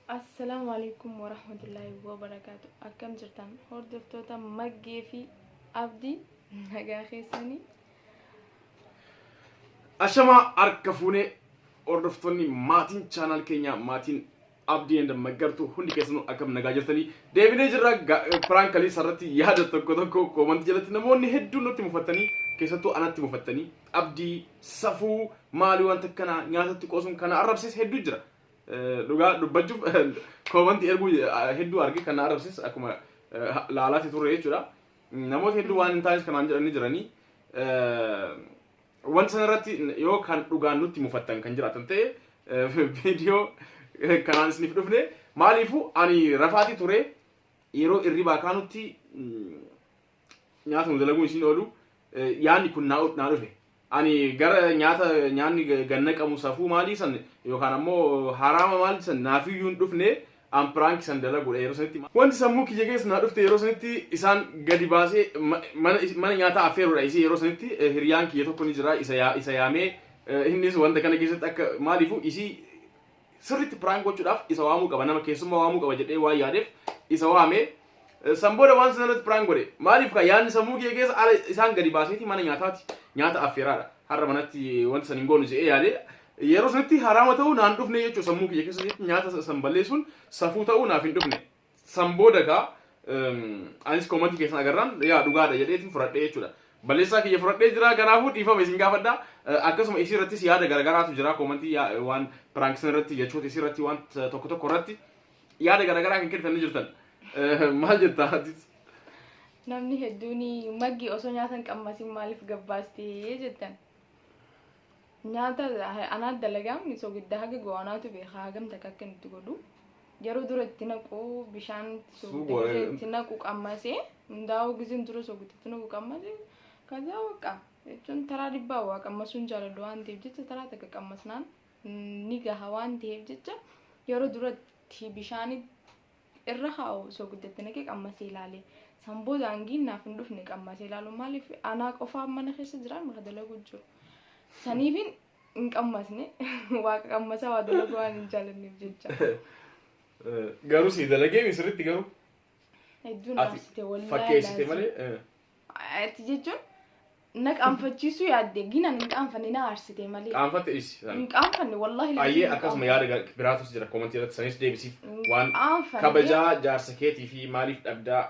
السلام عليكم ورحمة الله وبركاته. أكم جرتان هردفتوتا مجي في أبدي نجاخي سني Ashama arkafune ordoftonni maatiin channel keenya maatiin abdii enda magartu hundi keessanu akkam nagaa jirtanii deebinee jirra prank kali sarratti yaada tokko comment jalatti namoonni hedduun nutti mufattanii keessattuu anatti mufattanii abdii safuu maali wanta kana nyaatatti qoosuun kana arrabsis hedduu jira dhugaa dubbachuuf comment ergu hedduu arge kana arrabsis akkuma laalaati turre jechuudha namoota hedduu waan hin taanes kanaan jedhanii jiranii wanti sanarratti yoo kan dhugaan nutti mufattan kan jiraatan ta'e video kanaan isiniif dhufne maaliifuu ani rafaati ture yeroo irribaa kaanutti nyaata nu dalaguun isin oolu yaanni kun naa dhufe ani gara nyaanni gannaqamu safuu maalii san yookaan ammoo haraama maalii san naafiyyuu hin dhufne am prank san dalaguudha yeroo sanitti wanti sammuu kiyya keessa naa dhufte yeroo sanitti isaan gadi baasee mana nyaata affeeruudha isii yeroo sanitti hiriyaan kiyya tokko ni jira isa yaamee innis wanta kana keessatti akka maaliifuu isii sirriitti prank gochuudhaaf isa waamuu qaba nama keessummaa waamuu qaba jedhee waan yaadeef isa waamee samboodha waan sanarratti prank godhe maaliif ka yaanni sammuu kiyya keessa isaan gadi baaseeti mana nyaataati nyaata affeeraadha har'a manatti wanta san hin goonu jedhee yaadee yeroo sanitti haraama ta'uu naan dhufne jechuudha sammuu kiyya keessa nyaata san balleessuun safuu ta'uu naaf hin dhufne sambooda kaa anis koomantii keessan agarraan yaa dhugaadha jedheetiin fudhadhee jechuudha balleessaa kiyya fudhadhee jira kanaafuu dhiifama isin gaafadha akkasuma isii irrattis yaada garagaraatu jira koomantii waan prank san irratti jechuudha isii irratti waan tokko irratti yaada garagaraa kan kennitan jirtan maal jettaa namni hedduuni maggi osoo nyaatan qammasin maaliif gabbaastee jettan nyaata anaa dalagaam isoo gidda haga go'anaatu beekaa hagam takka akka nutti godhu yeroo dura itti naqu bishaan itti naqu qammasee hundaa'u gizin dura soogititti naqu qammasee kaza waqa jechuun taraa dhibbaa waa qammasuun jaaladhu waan ta'eef jecha taraa takka qammasnaan ni gaha waan ta'eef jecha yeroo duratti bishaan irra haa'u soogititti naqee qammasee ilaalee samboo daangiin naaf hin dhufne qammasee ilaalu maaliif anaa qofaa mana keessa jiraan maka dalagu jiru saniifin hin qammasne waaqa qammasa waa dalagu waan hin jaalanneef jecha garuu si dalagee misirritti garuu hedduun aarsite wallaahi fakkeessite malee ati jechuun na qaanfachiisuu yaadde ginan hin qaanfanne na aarsite malee qaanfatte isi hin qaanfanne wallaahi ayyee akkasuma yaada biraatus jira koomantii irratti sanis deebisiif waan kabajaa jaarsa keetii fi maaliif dhabdaa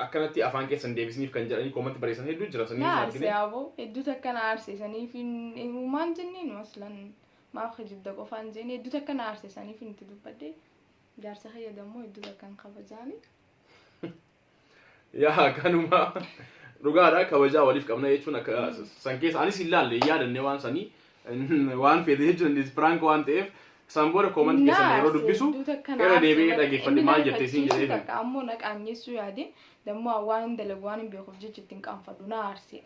akkanatti afaan keessan deebisniif kan jedhanii koomantii barreessan hedduu jira sanis argine yaaboo hedduu takka na aarsisaniif uumaan jenneen waslan maaf jidda qofaan jenne hedduu takka na aarsisaniif itti dubbadde jaarsa fayyadamoo hedduu takkan kabajaani yaa kanuma dhugaadha kabajaa waliif qabna jechuun akka san keessa anis ilaalle yaadanne waan sanii waan fedhe jechuun prank waan ta'eef san booda koomantii keessan yeroo dubbisu irra deebi'ee dhageeffadhe maal jettee siin jedhee takka ammoo na qaanyeessuu yaade dammoo waan dalagu waan hin beekuuf jecha ittiin qaanfadhu na aarse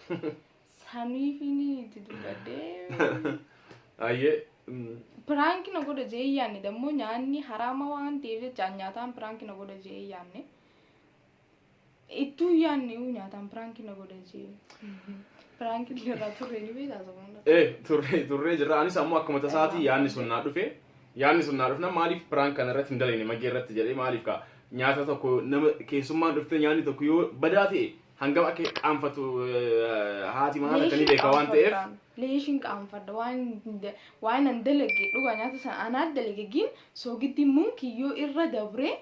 saniifini itti dubbadde ayyee prank na godha jee yaanne dammoo nyaanni haraama waan ta'eef jecha nyaataan prank na godha jee yaanne itu yaanne nyaataan prank na godha jee prank irraa turre ni beektaa sababni turre jirra anis ammoo akkuma tasaati yaanni sun naa dhufna maaliif prank kana irratti hin dalagne magee irratti jedhee maaliif ka nyaata tokko nama keessummaan dhufte nyaanni tokko yoo badaa ta'e hangam akka qaanfatu haati manaa akka ni beeka waan ta'eef leeshin qaanfadha waan an dalage dhugaa nyaata sana anaa dalage gin soogitti munkiyyoo irra dabre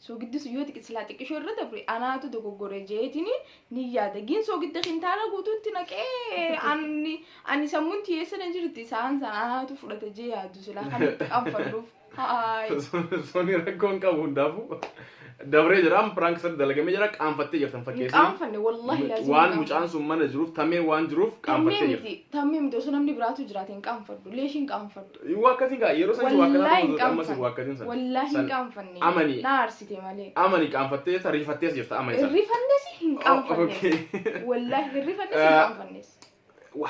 soogiddi yoo xiqqisla xiqqishoo irra dabre anaatu dogoggore jeetini ni yaada gin soogidda kintaala guutuutti naqee ani sammuun tiyeessana jirti isaan sana anaatu fudhate jee yaaddu sila kanatti qaanfadhuuf soni rakkoon qabu hundaafu dabree jiraan prank san dalagame jira qaanfattee jirtan fakkeessi qaanfanne wallahi laazim waan mucaan sun mana jiruuf tamee waan jiruuf qaanfattee jirti tamee miti osoo namni biraatu jiraateen qaanfadhu leeshin qaanfadhu wakkatiin gaa yeroo san wakkataan ammas wakkatiin san wallahi qaanfanne amani na aarsite malee amani qaanfattee tariifattee jirta amani san rifannes hin qaanfanne wallahi rifannes hin qaanfannes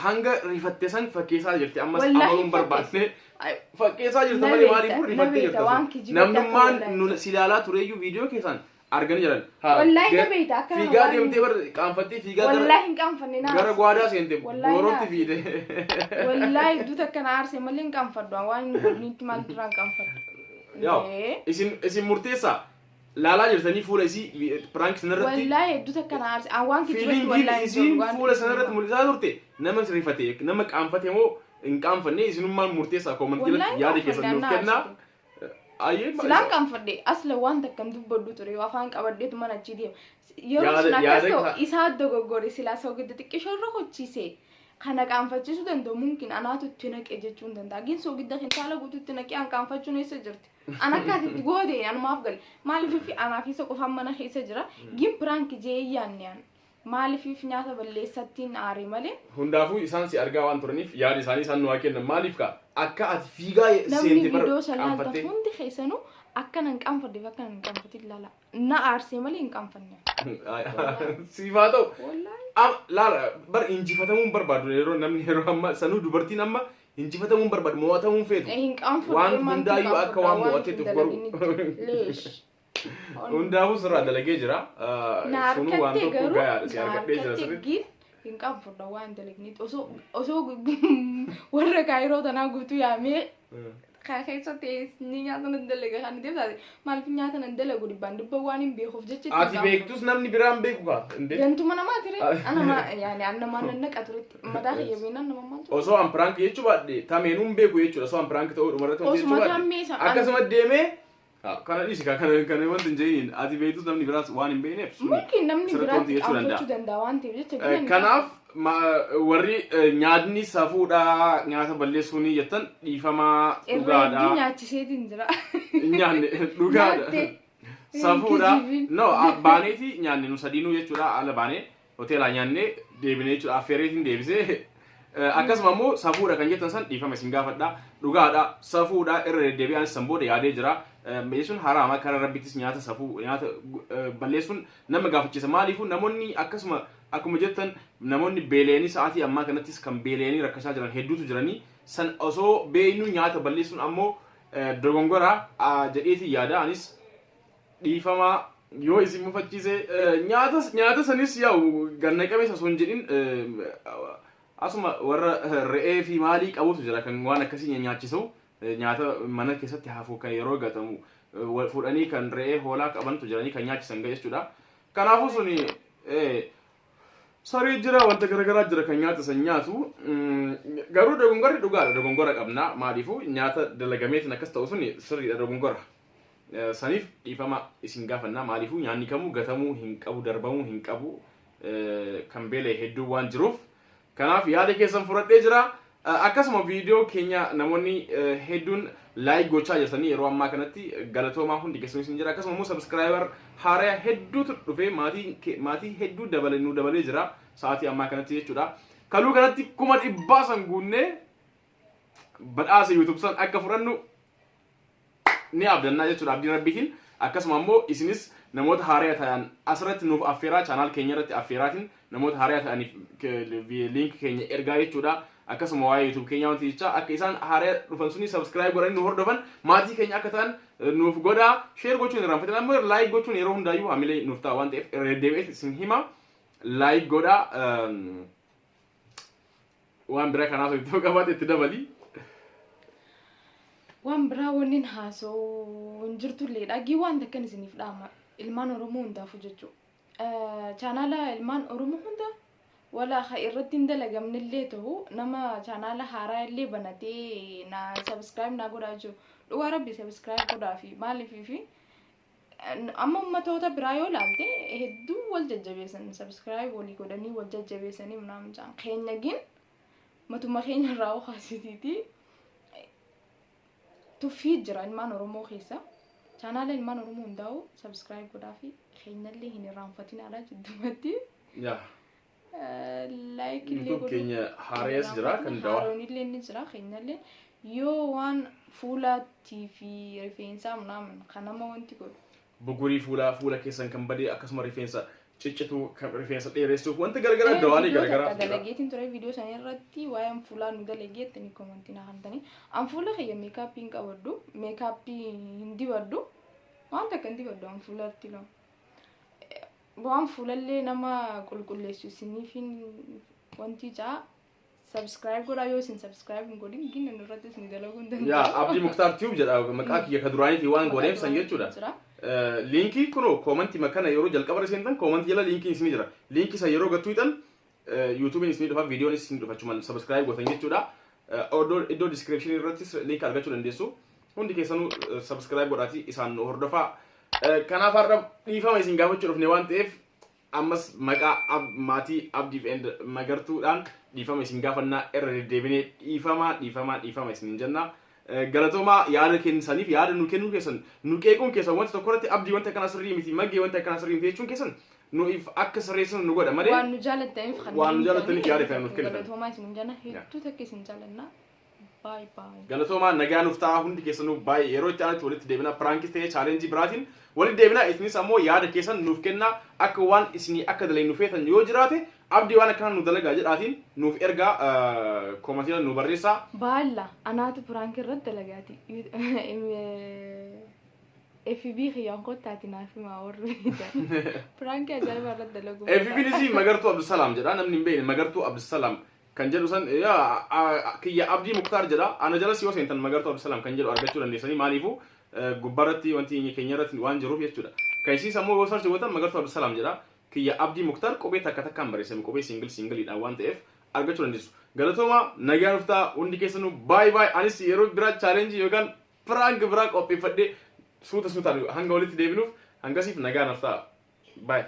hanga rifattee san fakkeessaa jirti ammas amanuun barbaadne fakkeessaa jirta malee maaliif rifattee jirta namnummaan silaalaa tureeyyuu viidiyoo keessan arganii jiran wallahi na beektaa akka fiigaa deemtee bar qaanfattee fiigaa wallahi hin qaanfanne na gara gwaadaa seente boorootti fiide wallahi duu takka na aarse malee hin qaanfadhu waan godhinitti maal duraan qaanfadhu Yaa isin murteessaa laalaa jirtanii fuula isii prank sanarratti wallahi hedduu takka na aarse waan kijibatti wallahi isiin fuula sanarratti mul'isaa turte nama sirrifate nama qaanfate moo hin qaanfanne isinummaan murteessaa koomantii irratti yaada keessan nuuf kennaa. Silaan qaanfadhe asla waan takkan dubbadhu ture afaan qabadheetu mana achi deema. Yeroo sun akkasoo isaa dogoggore silaa soo gidda xiqqishoo irra hochiise. Kana qaanfachiisuu danda'u mumkin anaatu itti naqe jechuun danda'a. Gin soo gidda hintaala guutuutti naqee an qaanfachuun eessa jirti? An akkaatitti goode anumaaf gale. Maaliif anaaf isa qofaan mana keessa jira? Gin piraank jee yaanne an. Maaliif nyaata balleessattiin aare malee? Hundaafuu isaan si argaa waan turaniif yaada isaanii isaan nu haa kennan maaliif kaa? Akka ati fiigaa seente bara qaanfattee. Namni hundi keessanuu akka nan qaanfaddeef akka nan qaanfatte ilaala. Na aarsee malee hin qaanfanne. Siifaa ta'u. Laala bar injifatamuun barbaadu yeroo namni yeroo amma sanuu dubartiin amma injifatamuun barbaadu mo'atamuun feetu. Waan hundaayyuu akka waan mo'ateetti garuu. Hundaafuu sirraa dalagee jira. Sunuu waan tokko gayaadha si argadhee jira sirriitti. Hin qaanfadha waan dalagniiti osoo warra kaayiroo tanaa guutuu yaamee keessatti ni nyaata nan dalaga kan deemsaati maaliif nyaata nan dalagu dhibbaan dubba waan hin beekuuf jecha ati beektus namni biraan beeku kaa gantuma namaa ture anama yaani annamaa nan naqa turetti mataa kiyyabeen annama maal ture osoo an prank jechuu baadhe tameenuun beeku jechuudha osoo an prank ta'uu dhumarratti jechuu baadhe akkasuma deemee kana dhiisi kaa kana wanti hin jedhin ati beektus namni biraas waan hin beekneef mungkin namni biraatti qaanfachuu danda'a waan ta'eef jecha kanaaf warri nyaadni safuudhaa nyaata balleessuunii jettan dhiifamaa dhugaadhaa. Irra nyaachiseetiin jira. Nyaanni dhugaadha. Safuudhaa no baaneeti nyaanni nu sadiinuu jechuudha ala baanee hoteelaa nyaannee deebinee jechuudha affeereetiin deebisee akkasuma immoo safuudha kan jettan san dhiifama isin gaafadhaa dhugaadhaa safuudhaa irra deddeebi'aan san booda yaadee jira. Jechuun haraama karaa rabbittis nyaata safuu nyaata balleessuun nama gaafachiisa maaliifuu namoonni akkuma jettan namoonni beeleenii sa'aatii ammaa kanattis kan beeleenii rakkasaa jiran hedduutu jiranii san osoo beeynu nyaata balleessuun ammoo dogongora jedheeti yaada anis dhiifamaa yoo isin mufachiise nyaata sanis yaa'u ganna qabeessa osoo hin jedhin asuma warra re'ee fi maalii qabutu jira kan waan akkasii nyaachisu nyaata mana keessatti hafuu kan yeroo gatamu fuudhanii kan re'ee hoolaa qabantu jiranii kan nyaachisan jechuudha. Kanaafuu suni sarii jira wanta garagaraa jira kan nyaata san nyaatu garuu dogongorri dhugaadha dogongora qabna maaliifuu nyaata dalagameetiin akkas ta'u suni sirriidha dogongora saniif dhiifama isin gaafannaa maaliifuu nyaanni kamuu gatamuu hin qabu darbamuu hin qabu kan beelee hedduu waan jiruuf kanaaf yaada keessan fudhadhee jira akkasuma viidiyoo keenya namoonni hedduun laayik gochaa jirtanii yeroo ammaa kanatti galatoomaa hundi keessumis hin jira akkasuma immoo sabskraayibar haaraa hedduutu dhufee maatii hedduu nu dabalee jira sa'aatii ammaa kanatti jechuudha kaluu kanatti 100,000 san guunnee badhaasa YouTube san akka fudhannu ni abdannaa jechuudha abdii rabbiitiin akkasuma immoo isinis namoota haaraa ta'an asirratti nuuf affeeraa chaanaal keenya irratti affeeraatiin namoota haaraa ta'aniif link keenya ergaa jechuudha akkasuma waa'ee YouTube keenya wanti jecha akka isaan haaraa dhufan suni subscribe godhanii nu hordofan maatii keenya akka ta'an nuuf godhaa share gochuun irraan fedhan ammoo like gochuun yeroo hundaayyuu hamilee nuuf ta'a waan ta'eef deebi'eet isin hima like godhaa waan biraa kanaaf itti qabaate itti dabali waan biraa wannin haasoo hin jirtullee dhagii waan takkan isiniif dhaama ilmaan Oromoo hundaafuu jechuudha chaanaala ilmaan Oromoo hundaa wala irratti hin dalagamnillee ta'u nama chaanaala haaraa illee banatee na subscribe na godhaa jiru dhugaa rabbi subscribe godhaa fi maaliif fi amma ummatoota biraa yoo laalte hedduu wal jajjabeessan subscribe walii godhanii wal jajjabeessanii ምናምን jaan keenya gin matuma keenya irraa kaasitiiti tuffii jira ilmaan Oromoo keessa chaanaala ilmaan Oromoo hundaa'u subscribe godhaa fi keenyallee hin irraanfatin ala jiddumatti like YouTube keenya haarees jira kan dawa haaroonillee ni jira keenyallee yoo waan fuulaatii fi rifeensaa ምናምን kanama wanti godhu bugurii fuula keessan kan badee akkasuma rifeensa ciccitu kan rifeensa dheeressuuf wanta garagaraa dawaalee garagaraa dalageetiin ture viidiyoo san irratti waa'ee fuulaa nu dalageettani komentii na kantani an fuula kiyya meekaappii qabadhu meekaappii hin dibadhu waan takka hin dibadhu an fuulatti loo waan fuulallee nama qulqulleessu isiniifin wanti jaa subscribe godhaa yoo isin subscribe hin godhin gin irratti isin dalaguu hin danda'u. Yaa Abdii Muktaar Tube jedha maqaa kiyya ka duraaniiti waan godheef san jechuudha. Liinkii kunoo koomantii makana yeroo jalqaba seentan koomantii jala liinkii isin jira. Liinkii isa yeroo gattuutan YouTube'n isin dhufa viidiyoon isin dhufa chuma subscribe gotan jechuudha. Iddoo description irrattis link argachuu dandeessu. Hundi keessanuu subscribe godhaati isaan hordofaa. Kanaaf har'a dhiifama isin gaafachuu dhufne waan ta'eef ammas maqaa maatii Abdiif Magartuudhaan dhiifama isin gaafannaa irra deddeebinee dhiifama isin jenna. Galatoomaa yaada keessaniif yaada nu kennuu keessan nu qeequun keessan wanta tokko irratti Abdii wanta kana sirrii miti Maggee wanta kana sirrii miti jechuun keessan nuuf akka sirreessan nu godha malee waan nu jaalataniif yaada kana nuuf kennan. Galatoomaa isin jenna hedduu takka isin jaalanna. Bye bye. Galatoomaa nagaa nuuf ta'a hundi keessanuu baay'ee yeroo itti aanatti walitti deebina pirankis ta'ee chaalenjii biraatiin walitti deebina isinis ammoo yaada keessan nuuf kennaa akka waan isinii akka dalee nu feetan yoo jiraate Abdii waan akkana nu dalagaa jedhaatiin nuuf ergaa koomantiila nu barreessaa. Baalla anaatu piraank irratti dalagaati. FB xiyyan kottaati naaf himaa warri piraank ajaa'iba irratti dalaguu. FB Magartuu Abdusalaam jedha namni hin beekne Magartuu Abdusalaam kan jedhu san kiyya Abdii Muktaar jedha ana jala si yoo seentan Magartuu Abdusalaam kan jedhu argachuu dandeessanii maaliifuu gubbarratti wanti keenya irratti waan jiruuf jechuudha. Kan isiis ammoo yoo sarchi gootan Magartuu Abdusalaam jedha. Kiyya Abdii Muktaar qubee takka takkaan barreessame qubee singiliidhaan waan ta'eef argachuu dandeessu. Galatoomaa nagaa nuuf ta'a hundi keessanuu baay'ee anis yeroo biraa chaalenjii yookaan piraank biraa qopheeffadhee suutaan hanga walitti deebinuuf hangasiif nagaa nuuf ta'a. Baay'ee.